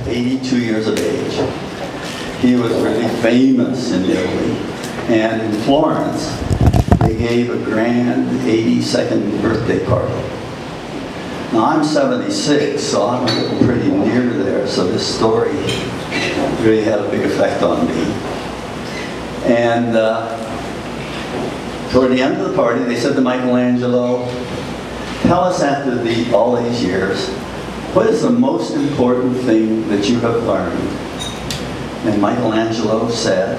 82 years of age. He was really famous in Italy. And in Florence, they gave a grand 82nd birthday party. Now, I'm 76, so I'm getting pretty near there, so this story really had a big effect on me. And toward the end of the party, they said to Michelangelo, tell us after all these years, what is the most important thing that you have learned? And Michelangelo said,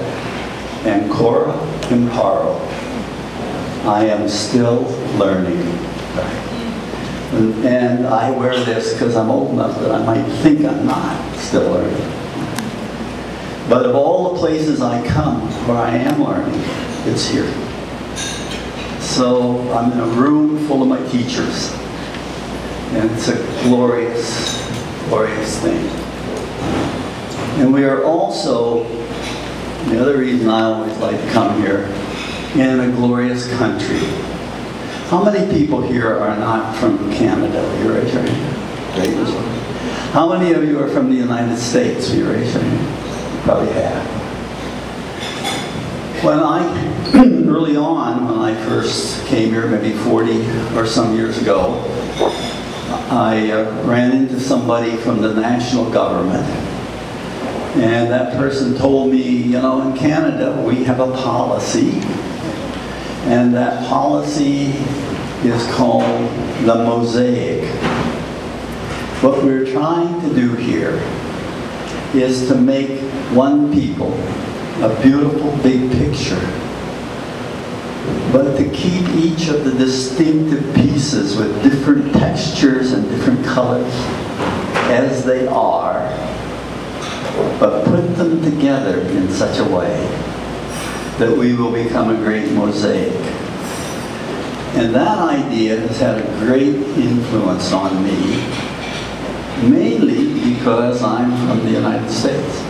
ancora imparo. I am still learning. And I wear this because I'm old enough that I might think I'm not still learning. But of all the places I come where I am learning, it's here. So I'm in a room full of my teachers. And it's a glorious, glorious thing. And we are also, the other reason I always like to come here, in a glorious country. How many people here are not from Canada? You raise your hand. How many of you are from the United States? You raise your hand. You probably have. Early on, when I first came here, maybe 40 or some years ago, I ran into somebody from the national government. And that person told me, you know, in Canada, we have a policy. And that policy is called the mosaic. What we're trying to do here is to make one people a beautiful big picture, but to keep each of the distinctive pieces with different textures and different colors as they are, but put them together in such a way that we will become a great mosaic. And that idea has had a great influence on me, mainly because I'm from the United States.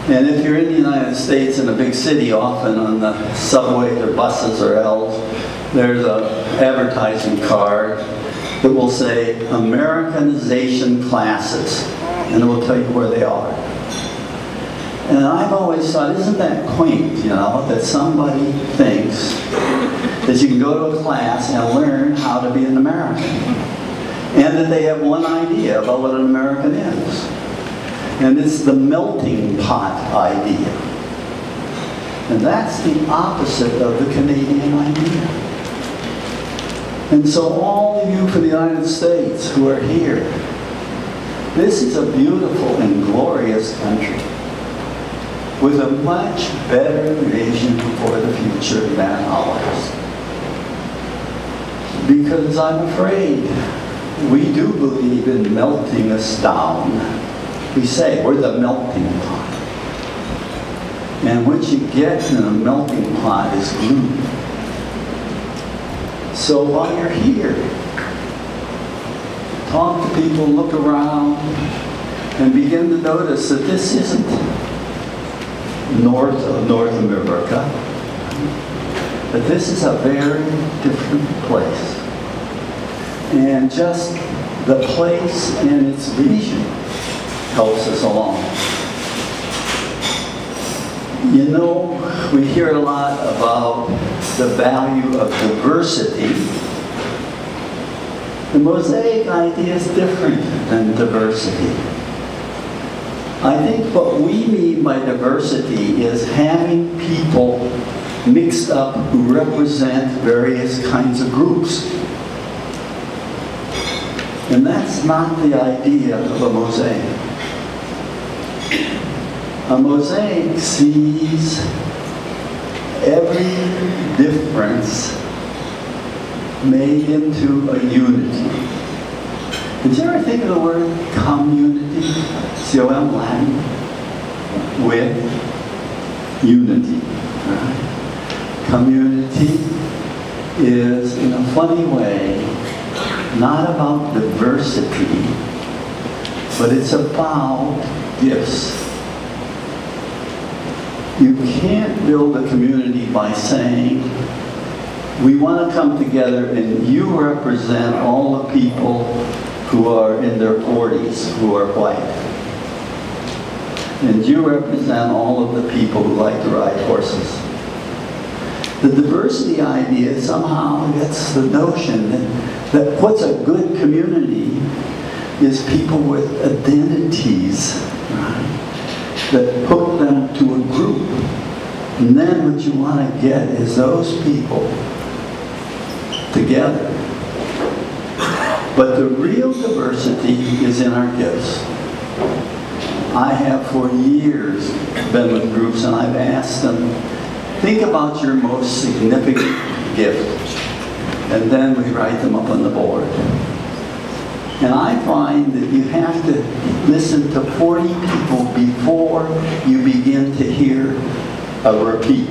And if you're in the United States in a big city, often on the subways or buses or else, there's an advertising card that will say Americanization classes, and it will tell you where they are. And I've always thought, isn't that quaint, you know, that somebody thinks that you can go to a class and learn how to be an American, and that they have one idea about what an American is. And it's the melting pot idea. And that's the opposite of the Canadian idea. And so all of you from the United States who are here, this is a beautiful and glorious country with a much better vision for the future than ours. Because I'm afraid we do believe in melting us down. We say we're the melting pot. And what you get in a melting pot is glue. So while you're here, talk to people, look around, and begin to notice that this isn't North America, but this is a very different place. And just the place and its vision helps us along. You know, we hear a lot about the value of diversity. The mosaic idea is different than diversity. I think what we mean by diversity is having people mixed up who represent various kinds of groups. And that's not the idea of a mosaic. A mosaic sees every difference made into a unity. Did you ever think of the word community? C-O-M, Latin, with unity. Right? Community is, in a funny way, not about diversity, but it's about gifts. You can't build a community by saying, we want to come together and you represent all the people who are in their 40s, who are white. And you represent all of the people who like to ride horses. The diversity idea somehow gets the notion that what's a good community is people with identities, right, that hook them to a group. And then what you want to get is those people together. But the real diversity is in our gifts. I have for years been with groups and I've asked them, think about your most significant gift. And then we write them up on the board. And I find that you have to listen to 40 people before you begin to hear a repeat.